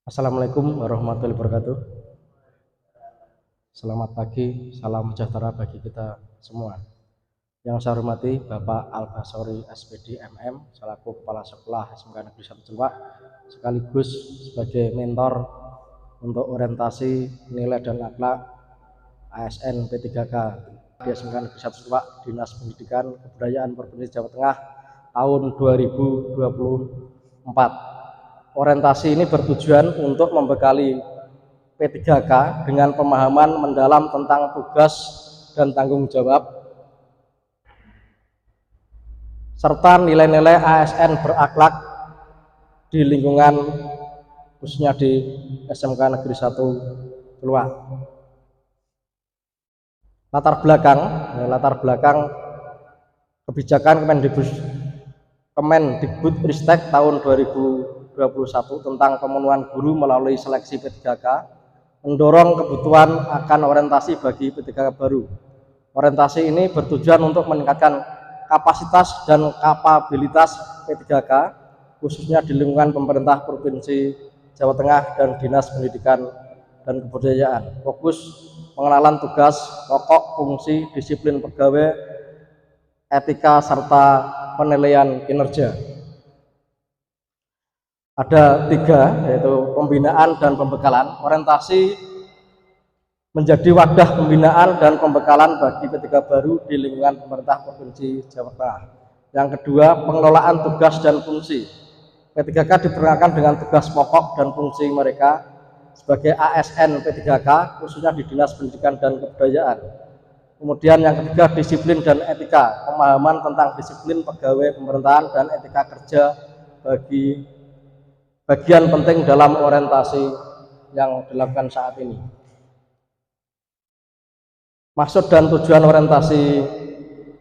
Assalamualaikum warahmatullahi wabarakatuh. Selamat pagi, salam sejahtera bagi kita semua. Yang saya hormati Bapak Al-Basori SPD MM selaku Kepala Sekolah SMK Negeri 1 Celwak, sekaligus sebagai mentor untuk orientasi nilai dan akhlak ASN P3K di SMK Negeri 1 Celwak, Dinas Pendidikan Kebudayaan Provinsi Jawa Tengah tahun 2024. Orientasi ini bertujuan untuk membekali P3K dengan pemahaman mendalam tentang tugas dan tanggung jawab serta nilai-nilai ASN berakhlak di lingkungan khususnya di SMK Negeri 1 Celwak. Latar belakang kebijakan Kemendikbudristek tahun 2021 tentang pemenuhan guru melalui seleksi P3K mendorong kebutuhan akan orientasi bagi P3K baru. Orientasi ini bertujuan untuk meningkatkan kapasitas dan kapabilitas P3K khususnya di lingkungan pemerintah Provinsi Jawa Tengah dan Dinas Pendidikan dan Kebudayaan. Fokus pengenalan tugas, pokok, fungsi, disiplin pegawai, etika serta penilaian kinerja. Ada 3, yaitu pembinaan dan pembekalan. Orientasi menjadi wadah pembinaan dan pembekalan bagi P3K baru di lingkungan pemerintah Provinsi Jawa Tengah. Yang kedua, pengelolaan tugas dan fungsi. P3K diperkenalkan dengan tugas pokok dan fungsi mereka sebagai ASN P3K khususnya di Dinas Pendidikan dan Kebudayaan. Kemudian yang ketiga, disiplin dan etika. Pemahaman tentang disiplin pegawai pemerintahan dan etika kerja bagi bagian penting dalam orientasi yang dilakukan saat ini. Maksud dan tujuan orientasi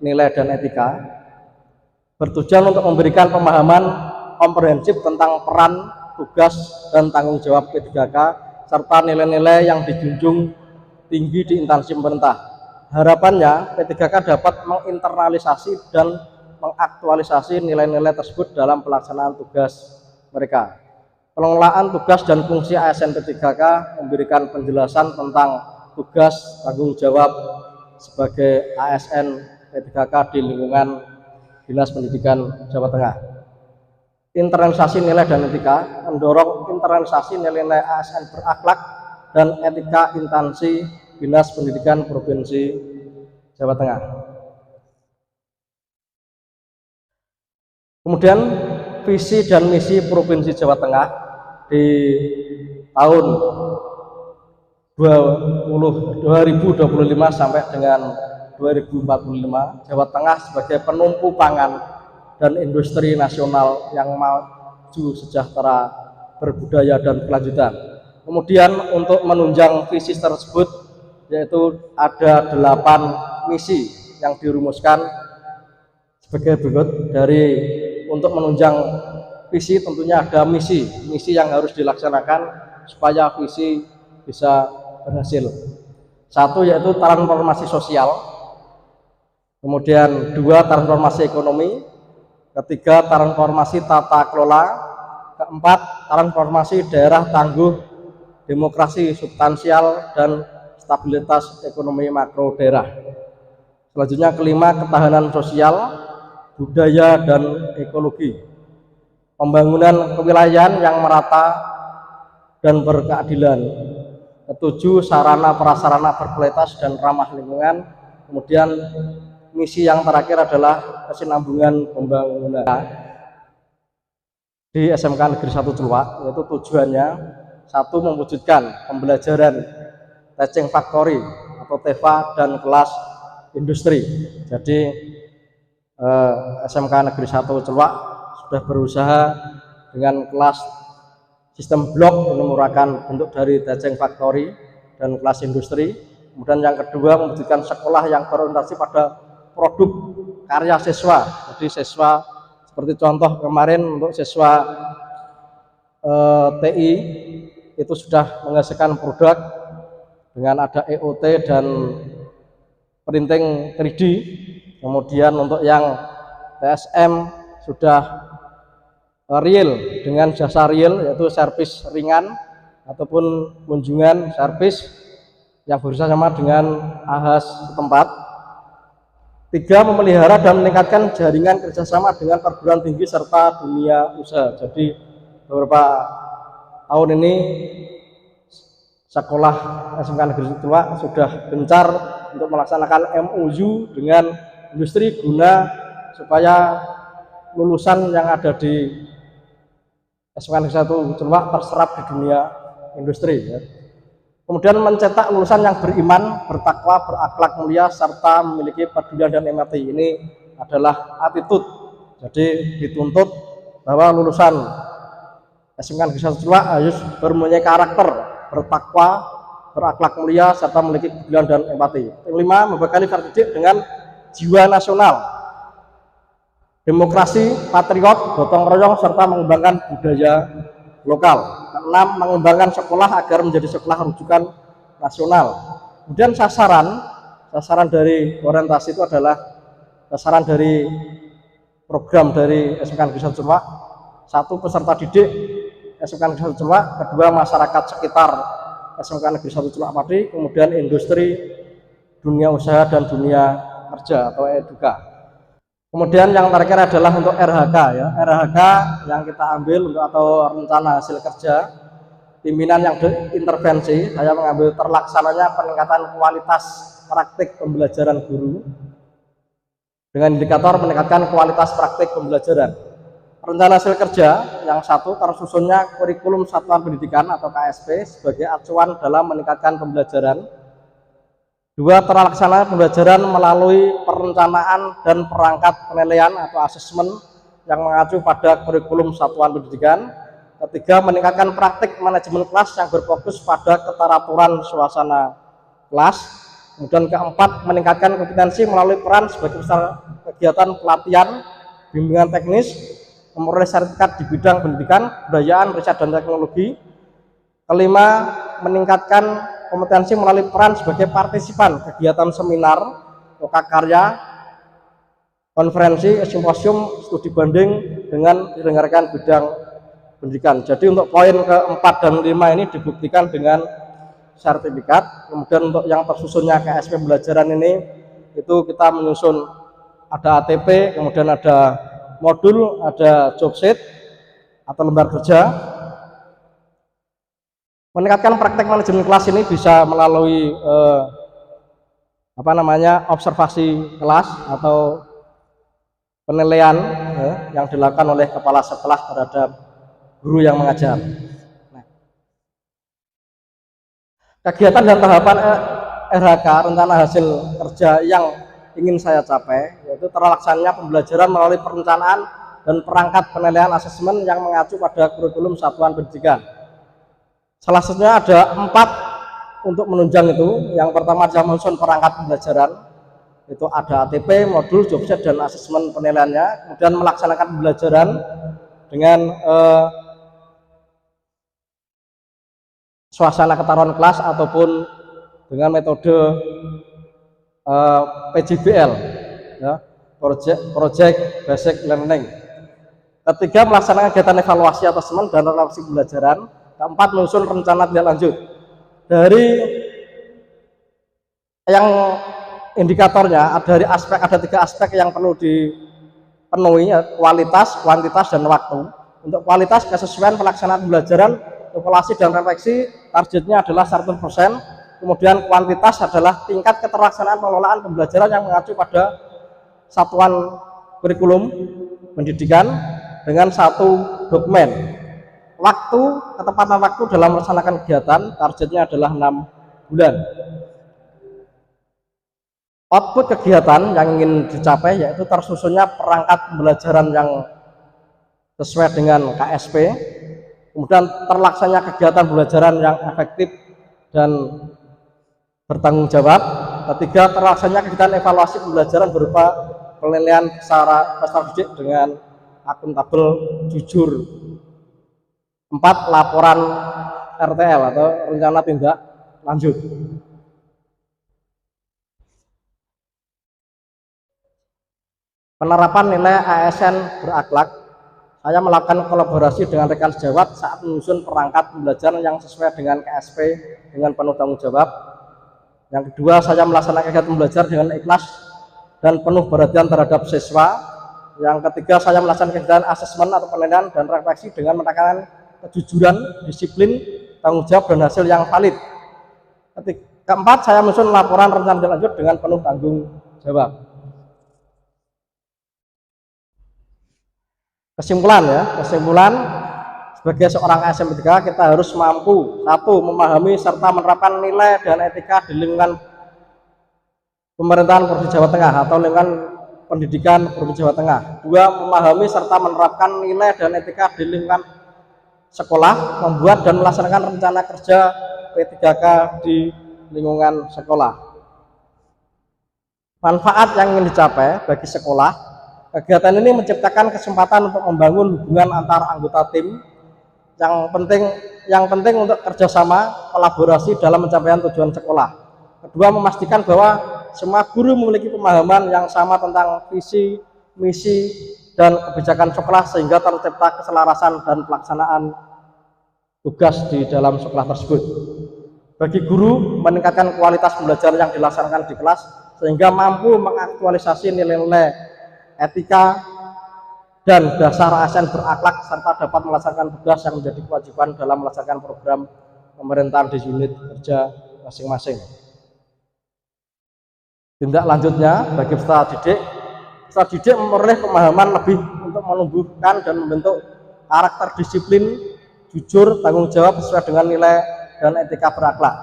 nilai dan etika bertujuan untuk memberikan pemahaman komprehensif tentang peran, tugas, dan tanggung jawab P3K serta nilai-nilai yang dijunjung tinggi di instansi pemerintah. Harapannya P3K dapat menginternalisasi dan mengaktualisasi nilai-nilai tersebut dalam pelaksanaan tugas mereka. Pengelolaan tugas dan fungsi ASN P3K memberikan penjelasan tentang tugas tanggung jawab sebagai ASN P3K di lingkungan Dinas Pendidikan Jawa Tengah. Internalisasi nilai dan etika mendorong internalisasi nilai-nilai ASN berakhlak dan etika instansi Dinas Pendidikan Provinsi Jawa Tengah. Kemudian visi dan misi Provinsi Jawa Tengah di tahun 2025 sampai dengan 2045, Jawa Tengah sebagai penumpu pangan dan industri nasional yang maju, sejahtera, berbudaya dan berkelanjutan. Kemudian untuk menunjang visi tersebut yaitu ada 8 misi yang dirumuskan sebagai berikut. Untuk menunjang visi tentunya ada misi yang harus dilaksanakan supaya visi bisa berhasil. 1 yaitu transformasi sosial, kemudian 2 transformasi ekonomi, 3 transformasi tata kelola, 4 transformasi daerah tangguh, demokrasi substansial dan stabilitas ekonomi makro daerah. Selanjutnya 5 ketahanan sosial, budaya dan ekologi, pembangunan kewilayahan yang merata dan berkeadilan. 7 sarana prasarana berkualitas dan ramah lingkungan. Kemudian misi yang terakhir adalah kesinambungan pembangunan di SMK Negeri 1 Celwak, yaitu tujuannya 1 mewujudkan pembelajaran teaching factory atau TEFA dan kelas industri. Jadi SMK Negeri 1 Celwak sudah berusaha dengan kelas sistem blok ini merupakan bentuk dari teaching factory dan kelas industri. Kemudian yang kedua mewujudkan sekolah yang berorientasi pada produk karya siswa. Jadi siswa seperti contoh kemarin untuk siswa TI itu sudah menghasilkan produk dengan ada EOT dan printing 3D. Kemudian untuk yang TSM sudah real dengan jasa real, yaitu servis ringan ataupun kunjungan servis yang berusaha sama dengan ahas setempat. 3. Memelihara dan meningkatkan jaringan kerjasama dengan perguruan tinggi serta dunia usaha. Jadi beberapa tahun ini sekolah SMK Negeri Tua sudah gencar untuk melaksanakan MOU dengan industri guna supaya lulusan yang ada di SMK Negeri 1 Tua terserap di dunia industri ya. Kemudian mencetak lulusan yang beriman, bertakwa, berakhlak mulia serta memiliki pedulian dan empati. Ini adalah attitude. Jadi dituntut bahwa lulusan SMK Negeri 1 Tua harus mempunyai karakter, bertakwa, berakhlak mulia serta memiliki kepedulian dan empati. Yang 5. Membekali para didik dengan jiwa nasional, demokrasi, patriot, gotong royong serta mengembangkan budaya lokal. 6. Mengembangkan sekolah agar menjadi sekolah rujukan nasional. Kemudian sasaran dari orientasi itu adalah sasaran dari program dari SMK Negeri 1 Tua. 1. Peserta didik SMK Negeri 1 Tua. 2. Masyarakat sekitar SMK Negeri 1 Tua Pati. Kemudian industri, dunia usaha dan dunia kerja atau eduka. Kemudian yang terakhir adalah untuk RHK ya. RHK yang kita ambil untuk atau rencana hasil kerja pimpinan yang intervensi, saya mengambil terlaksananya peningkatan kualitas praktik pembelajaran guru dengan indikator meningkatkan kualitas praktik pembelajaran. Rencana hasil kerja yang 1, tersusunnya kurikulum satuan pendidikan atau KSP sebagai acuan dalam meningkatkan pembelajaran. 2. Terlaksana pembelajaran melalui perencanaan dan perangkat penilaian atau asesmen yang mengacu pada kurikulum satuan pendidikan. 3. Meningkatkan praktik manajemen kelas yang berfokus pada keteraturan suasana kelas. Kemudian 4. Meningkatkan kompetensi melalui peran sebagai peserta kegiatan pelatihan, bimbingan teknis, memperoleh sertifikat di bidang pendidikan, kebudayaan, riset dan teknologi. 5. Meningkatkan kompetensi melalui peran sebagai partisipan kegiatan seminar, lokakarya, konferensi, simposium, studi banding dengan didengarkan bidang pendidikan. Jadi untuk poin ke-4 dan 5 ini dibuktikan dengan sertifikat. Kemudian untuk yang tersusunnya KSP pembelajaran ini itu kita menyusun ada ATP, kemudian ada modul, ada job sheet atau lembar kerja. Meningkatkan praktek manajemen kelas ini bisa melalui observasi kelas atau penilaian yang dilakukan oleh kepala sekolah terhadap guru yang mengajar. Nah, kegiatan dan tahapan RHK rencana hasil kerja yang ingin saya capai yaitu terlaksananya pembelajaran melalui perencanaan dan perangkat penilaian asesmen yang mengacu pada kurikulum satuan pendidikan. Salah satunya ada 4 untuk menunjang itu. Yang pertama adalah menyusun perangkat pembelajaran, itu ada ATP, modul, job sheet dan asesmen penilaiannya. Kemudian melaksanakan pembelajaran dengan suasana ketaruhan kelas ataupun dengan metode PJBL ya, project basic learning. Ketiga, melaksanakan kegiatan evaluasi asesmen dan relasi pembelajaran. Keempat, menyusun rencana tindak lanjut. Dari yang indikatornya ada 3 aspek yang perlu dipenuhi, kualitas, kuantitas, dan waktu. Untuk kualitas, kesesuaian pelaksanaan pembelajaran, evaluasi dan refleksi targetnya adalah 100%. Kemudian kuantitas adalah tingkat keterlaksanaan pengelolaan pembelajaran yang mengacu pada satuan kurikulum pendidikan dengan 1 dokumen. Waktu, ketepatan waktu dalam melaksanakan kegiatan targetnya adalah 6 bulan. Output kegiatan yang ingin dicapai yaitu tersusunnya perangkat pembelajaran yang sesuai dengan KSP, kemudian terlaksananya kegiatan pembelajaran yang efektif dan bertanggung jawab. Ketiga, terlaksananya kegiatan evaluasi pembelajaran berupa penilaian secara peserta didik dengan akuntabel, jujur. 4. Laporan RTL atau rencana tindak lanjut. Penerapan nilai ASN berakhlak saya melakukan kolaborasi dengan rekan sejawat saat menyusun perangkat pembelajaran yang sesuai dengan KSP dengan penuh tanggung jawab. Yang kedua, saya melaksanakan kegiatan belajar dengan ikhlas dan penuh perhatian terhadap siswa. Yang ketiga, saya melaksanakan kegiatan asesmen atau penilaian dan refleksi dengan menekankan kejujuran, disiplin, tanggung jawab, dan hasil yang valid. Keempat, saya menyusun laporan rencana lanjut dengan penuh tanggung jawab. Kesimpulan sebagai seorang ASN 3 kita harus mampu, satu, memahami serta menerapkan nilai dan etika di lingkungan pemerintahan Provinsi Jawa Tengah atau lingkungan pendidikan Provinsi Jawa Tengah. Dua, memahami serta menerapkan nilai dan etika di lingkungan sekolah, membuat dan melaksanakan rencana kerja P3K di lingkungan sekolah. Manfaat yang ingin dicapai bagi sekolah, kegiatan ini menciptakan kesempatan untuk membangun hubungan antar anggota tim yang penting untuk kerjasama, kolaborasi dalam pencapaian tujuan sekolah. Kedua, memastikan bahwa semua guru memiliki pemahaman yang sama tentang visi, misi, dan kebijakan sekolah sehingga tercipta keselarasan dan pelaksanaan tugas di dalam sekolah tersebut. Bagi guru, meningkatkan kualitas pembelajaran yang dilaksanakan di kelas sehingga mampu mengaktualisasi nilai-nilai etika dan dasar ASN berakhlak serta dapat melaksanakan tugas yang menjadi kewajiban dalam melaksanakan program pemerintahan di unit kerja masing-masing. Tindak lanjutnya bagi peserta didik memperoleh pemahaman lebih untuk menumbuhkan dan membentuk karakter disiplin, jujur, tanggung jawab sesuai dengan nilai dan etika berakhlak.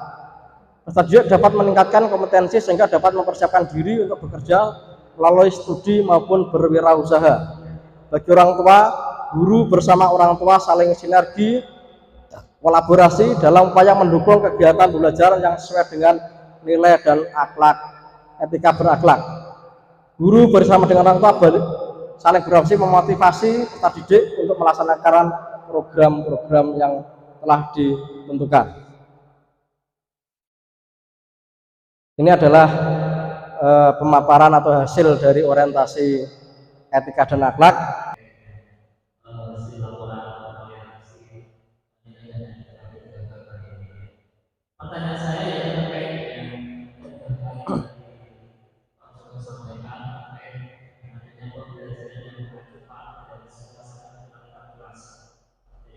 Peserta didik dapat meningkatkan kompetensi sehingga dapat mempersiapkan diri untuk bekerja melalui studi maupun berwirausaha. Bagi orang tua, guru bersama orang tua saling sinergi, kolaborasi dalam upaya mendukung kegiatan belajar yang sesuai dengan nilai dan akhlak, etika berakhlak. Guru bersama dengan orang tua saling berfungsi memotivasi peserta didik untuk melaksanakan program-program yang telah ditentukan. Ini adalah pemaparan atau hasil dari orientasi etika dan akhlak. Pertanyaan saya yang terkait dengan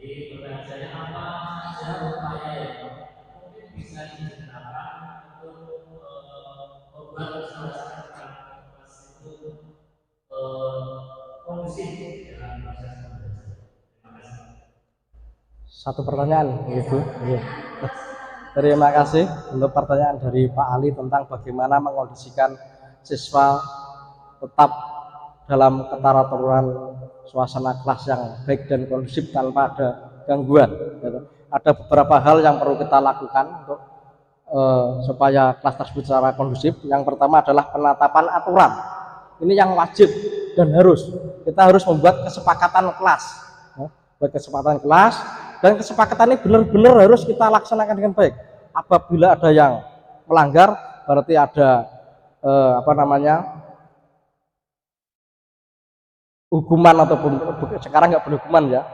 jadi pertanyaan saya, apa saja upaya yang mungkin bisa digunakan untuk membuat suasana kelas itu kondusif dalam proses belajar. Terima kasih. Satu pertanyaan, Ibu. Terima kasih untuk pertanyaan dari Pak Ali tentang bagaimana mengkondisikan siswa tetap dalam keteraturan suasana kelas yang baik dan kondusif tanpa ada gangguan. Ada beberapa hal yang perlu kita lakukan untuk supaya kelas tersebut secara kondusif. Yang pertama adalah penetapan aturan. Ini yang wajib dan harus. Kita harus membuat kesepakatan kelas. Buat kesepakatan kelas, dan kesepakatan ini benar-benar harus kita laksanakan dengan baik. Apabila ada yang melanggar, berarti ada hukuman ataupun sekarang nggak berhukuman ya,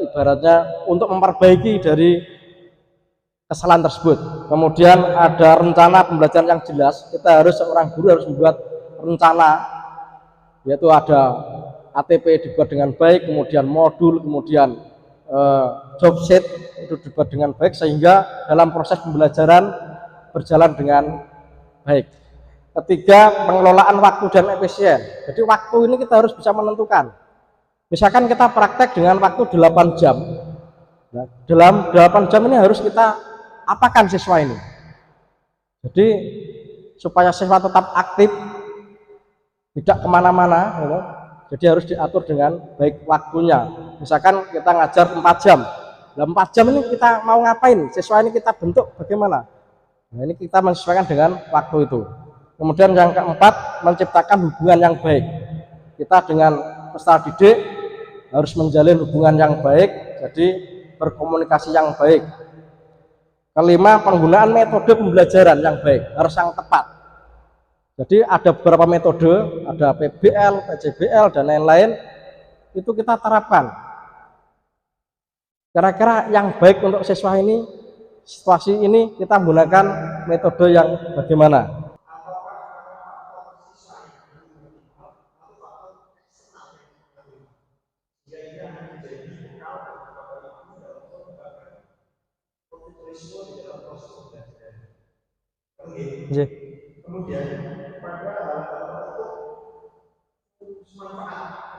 ibaratnya untuk memperbaiki dari kesalahan tersebut. Kemudian ada rencana pembelajaran yang jelas. Kita harus, seorang guru harus membuat rencana, yaitu ada ATP dibuat dengan baik, kemudian modul, kemudian job set itu dibuat dengan baik sehingga dalam proses pembelajaran berjalan dengan baik. Ketiga, pengelolaan waktu dan efisien. Jadi waktu ini kita harus bisa menentukan. Misalkan kita praktek dengan waktu 8 jam. Nah, dalam 8 jam ini harus kita apakan siswa ini. Jadi supaya siswa tetap aktif, tidak kemana-mana, gitu. Jadi harus diatur dengan baik waktunya. Misalkan kita ngajar 4 jam. Dalam 4 jam ini kita mau ngapain? Siswa ini kita bentuk bagaimana? Nah, ini kita menyesuaikan dengan waktu itu. Kemudian yang keempat, menciptakan hubungan yang baik. Kita dengan peserta didik harus menjalin hubungan yang baik, jadi berkomunikasi yang baik. Kelima, penggunaan metode pembelajaran yang baik, harus yang tepat. Jadi ada beberapa metode, ada PBL, PJBL, dan lain-lain, itu kita terapkan. Kira-kira yang baik untuk siswa ini, situasi ini kita menggunakan metode yang bagaimana? Nggih. Kemudian pada manfaat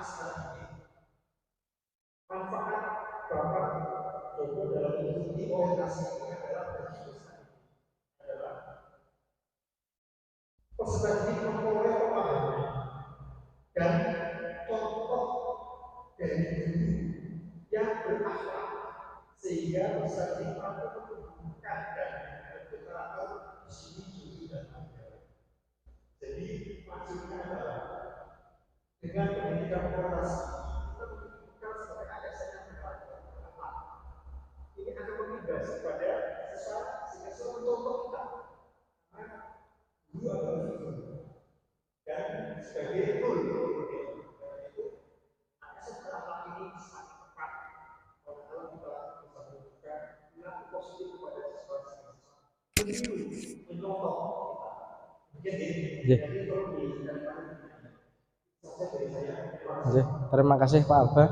manfaat Bapak Joko dalam mengikuti orientasi ini adalah bagi peserta adalah peserta didik memperoleh pemahaman dan contoh dari guru yang berakhlak sehingga peserta didik mampu menumbuhkan dan berkarakter di sini jujur dan adil. Jadi maksudnya adalah dengan pendidikan orientasi kita menunjukkan sebagai ASN yang berakhlak. Ini akan mengimbas pada siswa sehingga siswa mencontoh kita. Karena guru adalah figur dan sebagai role itu ASN berakhlak ini sangat tepat kalau kita bisa menunjukkan perilaku positif kepada siswa-siswa. Meniru, mencontoh kita. Jadi perlu dikatakan. Terima kasih Pak Alba.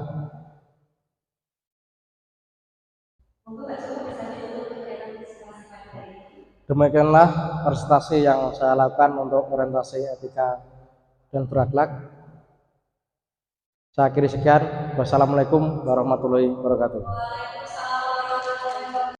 Demikianlah presentasi yang saya lakukan untuk orientasi etika dan berakhlak. Saya akhiri sekian. Wassalamualaikum warahmatullahi wabarakatuh.